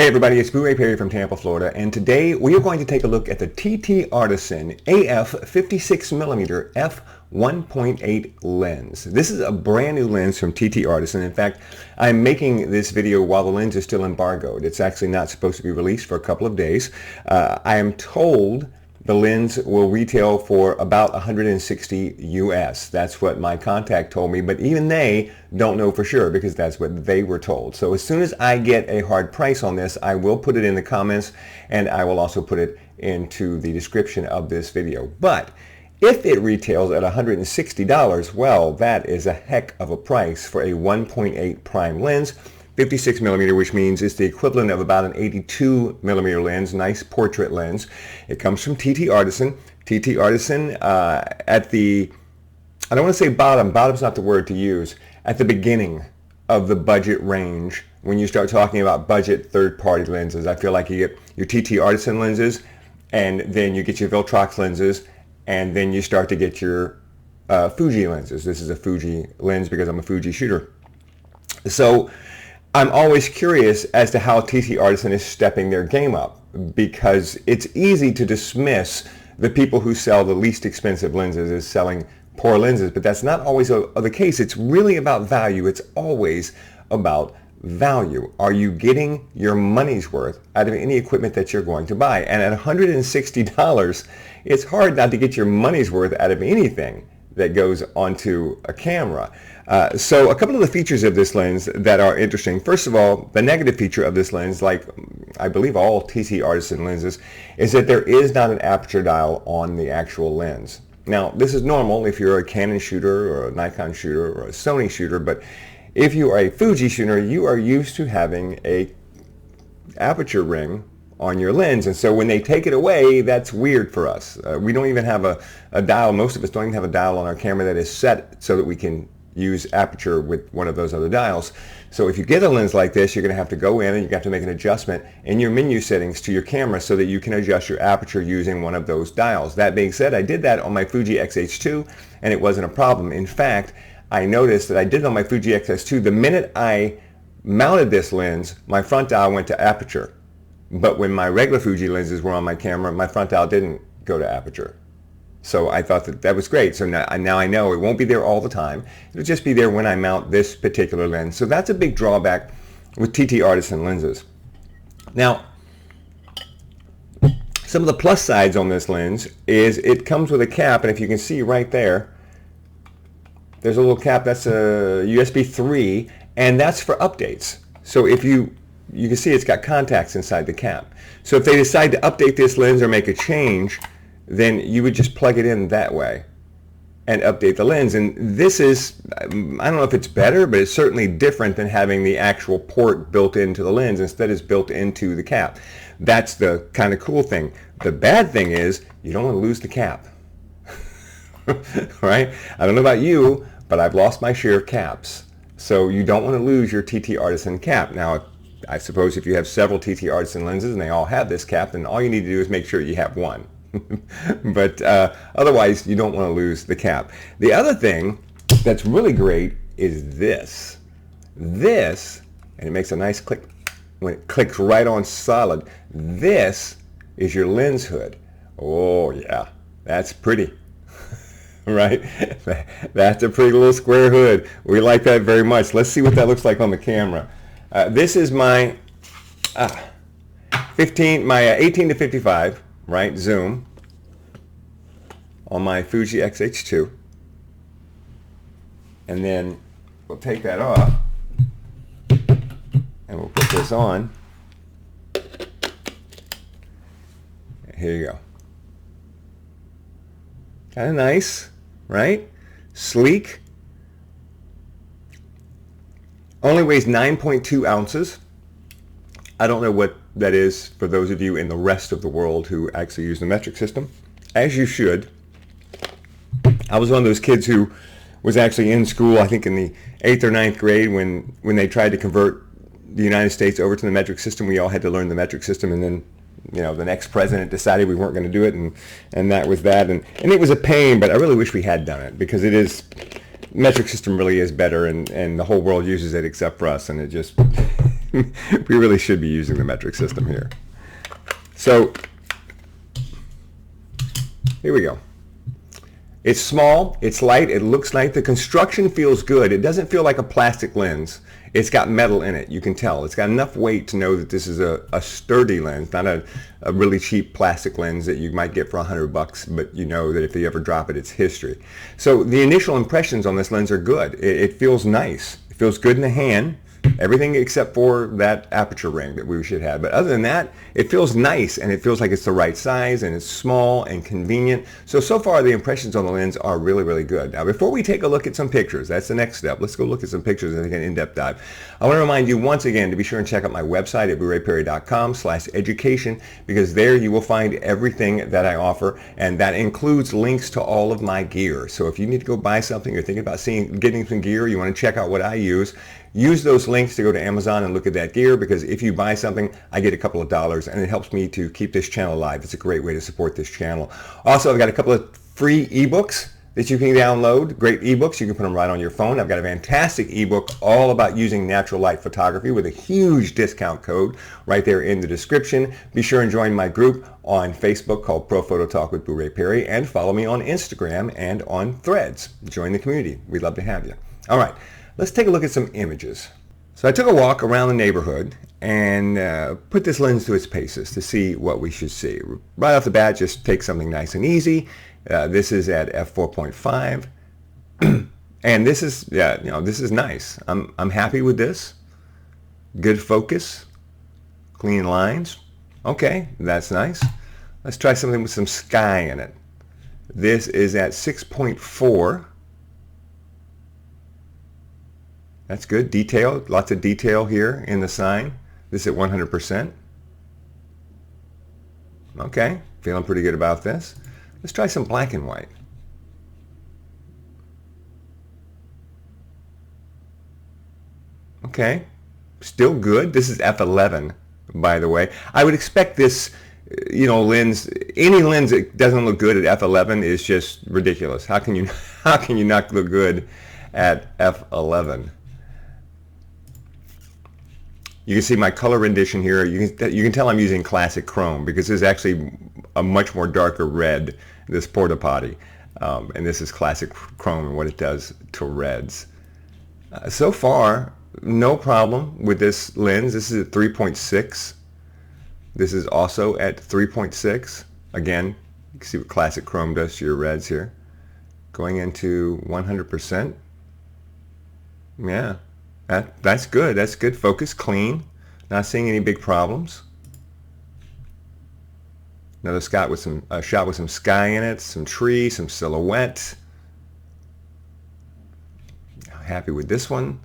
Hey everybody, it's Boo Ray Perry from Tampa, Florida, and today we are going to take a look at the TTArtisan AF 56mm f1.8 lens. This is a brand new lens from TTArtisan. In fact, I'm making this video while the lens is still embargoed. It's actually not supposed to be released for a couple of days. I am told the lens will retail for about 160 US. That's what my contact told me, but even they don't know for sure because that's what they were told. So as soon as I get a hard price on this, I will put it in the comments and I will also put it into the description of this video. But if it retails at $160, well, that is a heck of a price for a 1.8 prime lens. 56mm, which means it's the equivalent of about an 82mm lens, nice portrait lens. It comes from TTArtisan. TTArtisan at the, I don't want to say bottom's not the word to use, at the beginning of the budget range. When you start talking about budget third-party lenses, I feel like you get your TTArtisan lenses, and then you get your Viltrox lenses, and then you start to get your Fuji lenses. This is a Fuji lens because I'm a Fuji shooter. So I'm always curious as to how TTArtisan is stepping their game up, because it's easy to dismiss the people who sell the least expensive lenses as selling poor lenses, but that's not always the case. It's really about value. It's always about value. Are you getting your money's worth out of any equipment that you're going to buy? And at $160, it's hard not to get your money's worth out of anything that goes onto a camera. So a couple of the features of this lens that are interesting. First of all, the negative feature of this lens, like I believe all TTArtisan lenses, is that there is not an aperture dial on the actual lens. Now, this is normal if you're a Canon shooter or a Nikon shooter or a Sony shooter, but if you are a Fuji shooter, you are used to having a aperture ring on your lens, and so when they take it away, that's weird for us. We don't even have a dial. Most of us don't even have a dial on our camera that is set so that we can use aperture with one of those other dials. So if you get a lens like this, you're going to have to go in and you have to make an adjustment in your menu settings to your camera so that you can adjust your aperture using one of those dials. That being said, I did that on my Fuji X-H2 and it wasn't a problem. In fact, I noticed that I did it on my Fuji X-H2. The minute I mounted this lens, my front dial went to aperture. But when my regular Fuji lenses were on my camera, my front dial didn't go to aperture. So I thought that was great. So now I know it won't be there all the time. It'll just be there when I mount this particular lens. So that's a big drawback with TTArtisan lenses. Now, some of the plus sides on this lens is it comes with a cap, and if you can see right there, there's a little cap. That's a USB 3, and that's for updates. So if you can see it's got contacts inside the cap. So if they decide to update this lens or make a change, then you would just plug it in that way and update the lens. And this is, I don't know if it's better, but it's certainly different than having the actual port built into the lens. Instead, it's built into the cap. That's the kind of cool thing. The bad thing is you don't want to lose the cap. Right? I don't know about you, but I've lost my share of caps. So you don't want to lose your TTArtisan cap. Now, I suppose if you have several TTArtisan lenses and they all have this cap, then all you need to do is make sure you have one. But otherwise, you don't want to lose the cap. The other thing that's really great is this. This, and it makes a nice click when it clicks right on solid. This is your lens hood. Oh yeah, that's pretty. Right? That's a pretty little square hood. We like that very much. Let's see what that looks like on the camera. This is my 18 to 55, right, zoom on my Fuji X-H2. And then we'll take that off and we'll put this on. Here you go. Kind of nice, right? Sleek. Only weighs 9.2 ounces. I don't know what that is for those of you in the rest of the world who actually use the metric system, as you should. I was one of those kids who was actually in school, I think in the 8th or 9th grade, when they tried to convert the United States over to the metric system. We all had to learn the metric system, and then the next president decided we weren't going to do it, and that was that. And it was a pain, but I really wish we had done it, because it is, metric system really is better, and the whole world uses it except for us, and it just We really should be using the metric system here. So here we go. It's small, it's light, it looks light. The construction feels good. It doesn't feel like a plastic lens. It's got metal in it, you can tell. It's got enough weight to know that this is a sturdy lens, not a really cheap plastic lens that you might get for $100, but you know that if you ever drop it, it's history. So the initial impressions on this lens are good. It feels nice. It feels good in the hand. Everything except for that aperture ring that we should have. But other than that, it feels nice, and it feels like it's the right size, and it's small and convenient. So far the impressions on the lens are really, really good. Now before we take a look at some pictures, that's the next step. Let's go look at some pictures and take an in-depth dive. I want to remind you once again to be sure and check out my website at BlueRayPerry.com/education, because there you will find everything that I offer, and that includes links to all of my gear. So if you need to go buy something, you're thinking about getting some gear, you want to check out what I use those links to go to Amazon and look at that gear, because if you buy something, I get a couple of dollars, and it helps me to keep this channel alive. It's a great way to support this channel. Also, I've got a couple of free ebooks that you can download. Great ebooks. You can put them right on your phone. I've got a fantastic ebook all about using natural light photography with a huge discount code right there in the description. Be sure and join my group on Facebook called Pro Photo Talk with Blue Ray Perry, and follow me on Instagram and on Threads. Join the community. We'd love to have you. All right. Let's take a look at some images. So I took a walk around the neighborhood and put this lens to its paces to see what we should see. Right off the bat, just take something nice and easy. This is at f4.5, and this is this is nice. I'm happy with this. Good focus, clean lines. Okay, that's nice. Let's try something with some sky in it. This is at 6.4. That's good. Detail, lots of detail here in the sign. This is at 100%. Okay, feeling pretty good about this. Let's try some black and white. Okay, still good. This is f11, by the way. I would expect this, lens, any lens that doesn't look good at f11 is just ridiculous. How can you not look good at f11? You can see my color rendition here. You can tell I'm using classic chrome, because this is actually a much more darker red, this porta potty, and this is classic chrome and what it does to reds. So far, no problem with this lens. This is at 3.6. This is also at 3.6. Again, you can see what classic chrome does to your reds here. Going into 100%. Yeah. That's good. That's good focus, clean. Not seeing any big problems. Another shot with some sky in it, some tree, some silhouette. Happy with this one.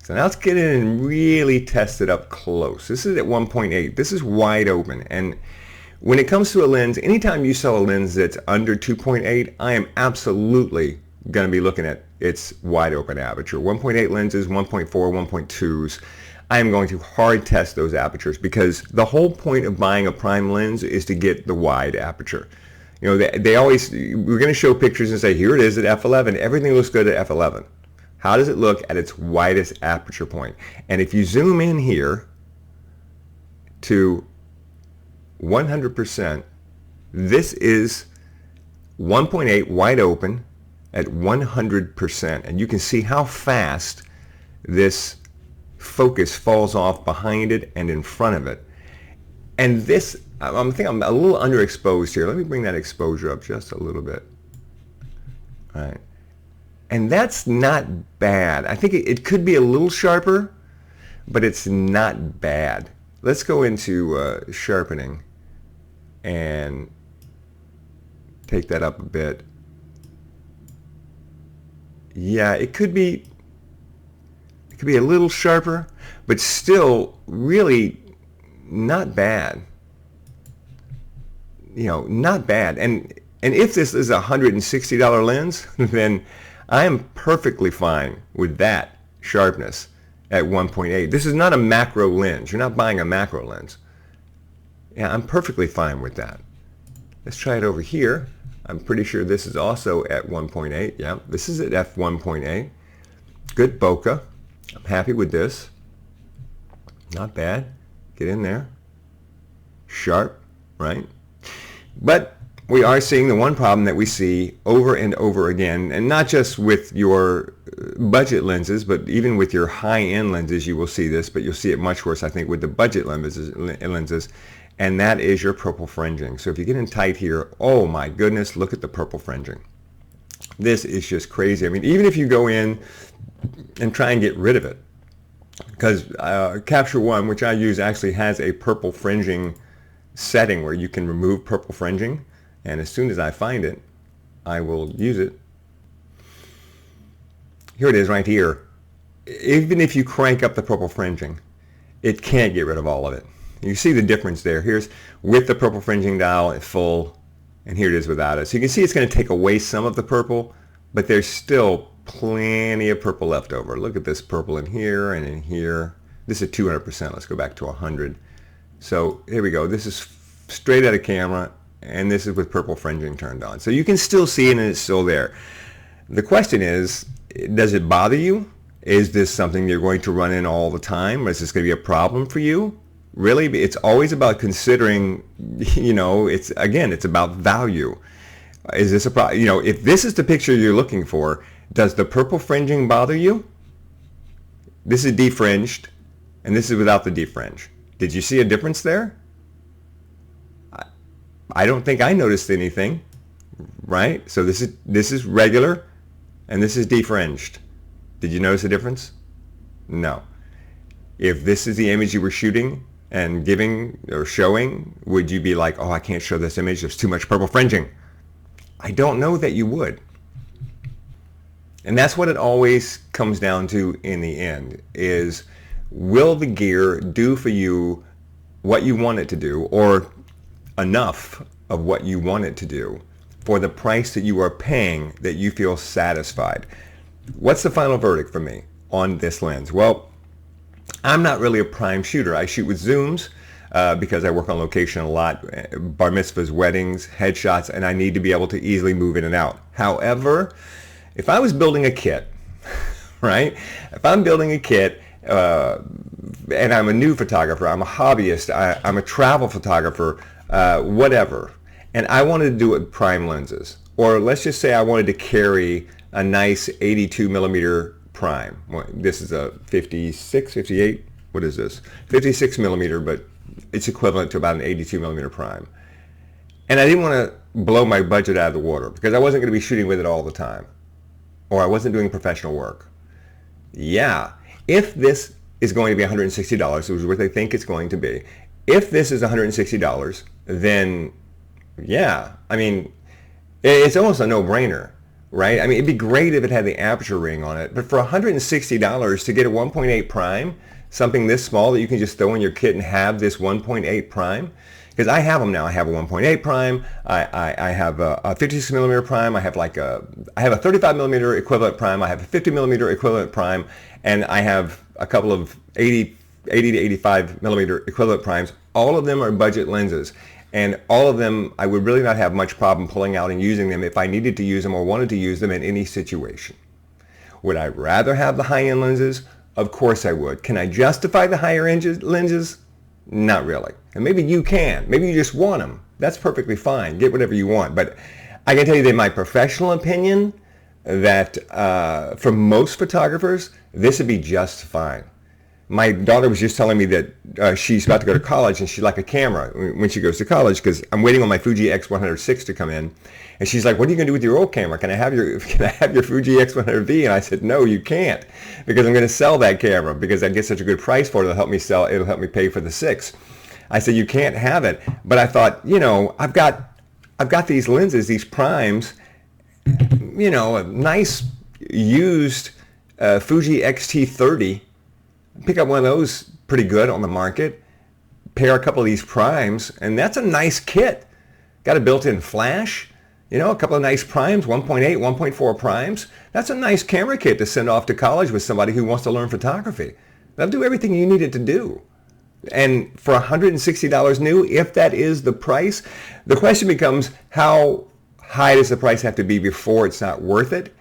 So now let's get in and really test it up close. This is at 1.8. This is wide open, and when it comes to a lens, anytime you sell a lens that's under 2.8, I am absolutely going to be looking at its wide open aperture. 1.8 lenses, 1.4, 1.2s. I am going to hard test those apertures, because the whole point of buying a prime lens is to get the wide aperture. They always, we're going to show pictures and say, here it is at f11. Everything looks good at f11. How does it look at its widest aperture point? And if you zoom in here to 100%, this is 1.8 wide open at 100%, and you can see how fast this focus falls off behind it and in front of it. And this, I think I'm a little underexposed here. Let me bring that exposure up just a little bit. All right, and that's not bad. I think it could be a little sharper, but it's not bad. Let's go into sharpening and take that up a bit. Yeah, it could be a little sharper, but still really not bad. Not bad. And if this is a $160 lens, then I am perfectly fine with that sharpness at 1.8. This is not a macro lens. You're not buying a macro lens. Yeah, I'm perfectly fine with that. Let's try it over here. I'm pretty sure this is also at 1.8. Yeah, this is at f1.8. Good bokeh. I'm happy with this. Not bad. Get in there. Sharp, right? But we are seeing the one problem that we see over and over again, and not just with your budget lenses, but even with your high-end lenses, you will see this, but you'll see it much worse, I think, with the budget lenses, and that is your purple fringing. So if you get in tight here, oh my goodness, look at the purple fringing. This is just crazy. I mean, even if you go in and try and get rid of it, because Capture One, which I use, actually has a purple fringing setting where you can remove purple fringing, and as soon as I find it, I will use it. Here it is right here. Even if you crank up the purple fringing, it can't get rid of all of it. You see the difference there. Here's with the purple fringing dial at full, and here it is without it. So you can see it's going to take away some of the purple, but there's still plenty of purple left over. Look at this purple in here and in here. This is 200%. Let's go back to 100. So here we go. This is straight out of camera, and this is with purple fringing turned on. So you can still see it, and it's still there. The question is, does it bother you? Is this something you're going to run in all the time? Or is this going to be a problem for you? Really? It's always about considering, it's about value. Is this a problem? If this is the picture you're looking for, does the purple fringing bother you? This is defringed, and this is without the defringe. Did you see a difference there? I don't think I noticed anything, right? So this is regular, and this is defringed. Did you notice a difference? No. If this is the image you were shooting and giving or showing, would you be like, oh, I can't show this image, there's too much purple fringing? I don't know that you would. And that's what it always comes down to in the end, is will the gear do for you what you want it to do, or enough of what you want it to do for the price that you are paying that you feel satisfied? What's the final verdict for me on this lens? Well, I'm not really a prime shooter. I shoot with zooms because I work on location a lot, bar mitzvahs, weddings, headshots, and I need to be able to easily move in and out. However, if I was building a kit, right? If I'm building a kit and I'm a new photographer, I'm a hobbyist, I'm a travel photographer, whatever, and I wanted to do it with prime lenses, or let's just say I wanted to carry a nice 82 millimeter prime. This is a 56, 58, what is this? 56 millimeter, but it's equivalent to about an 82 millimeter prime. And I didn't want to blow my budget out of the water because I wasn't going to be shooting with it all the time, or I wasn't doing professional work. Yeah, if this is going to be $160, which is what they think it's going to be, if this is $160, then yeah, I mean, it's almost a no-brainer, right? I mean, it'd be great if it had the aperture ring on it, but for $160 to get a 1.8 prime, something this small that you can just throw in your kit and have this 1.8 prime, because I have them now. I have a 1.8 prime, I have a 56 millimeter prime, I have a 35 millimeter equivalent prime, I have a 50 millimeter equivalent prime, and I have a couple of 80 to 85 millimeter equivalent primes. All of them are budget lenses, and all of them I would really not have much problem pulling out and using them if I needed to use them or wanted to use them in any situation. Would I rather have the high-end lenses? Of course I would. Can I justify the higher end lenses? Not really. And maybe you can. Maybe you just want them. That's perfectly fine. Get whatever you want. But I can tell you that in my professional opinion, that for most photographers, this would be just fine. My daughter was just telling me that she's about to go to college and she'd like a camera when she goes to college, because I'm waiting on my Fuji X100VI to come in. And she's like, what are you going to do with your old camera? Can I have your Fuji X100V? And I said, no, you can't, because I'm going to sell that camera because I get such a good price for it. It'll help me pay for the 6. I said, you can't have it. But I thought, I've got these lenses, these primes, a nice used Fuji X-T30. Pick up one of those pretty good on the market, pair a couple of these primes, and that's a nice kit. Got a built-in flash, a couple of nice primes, 1.8, 1.4 primes. That's a nice camera kit to send off to college with somebody who wants to learn photography. That'll do everything you need it to do. And for $160 new, if that is the price, the question becomes, how high does the price have to be before it's not worth it?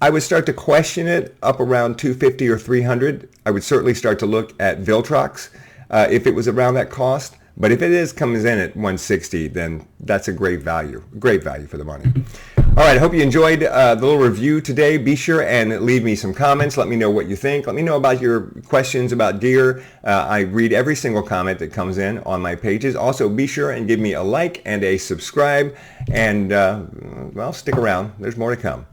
I would start to question it up around $250 or $300. I would certainly start to look at Viltrox. if it was around that cost. But if it comes in at 160, then that's a great value for the money. All right, I hope you enjoyed the little review today. Be sure and leave me some comments. Let me know what you think. Let me know about your questions about deer. I read every single comment that comes in on my pages. Also, be sure and give me a like and a subscribe. And, well, stick around. There's more to come.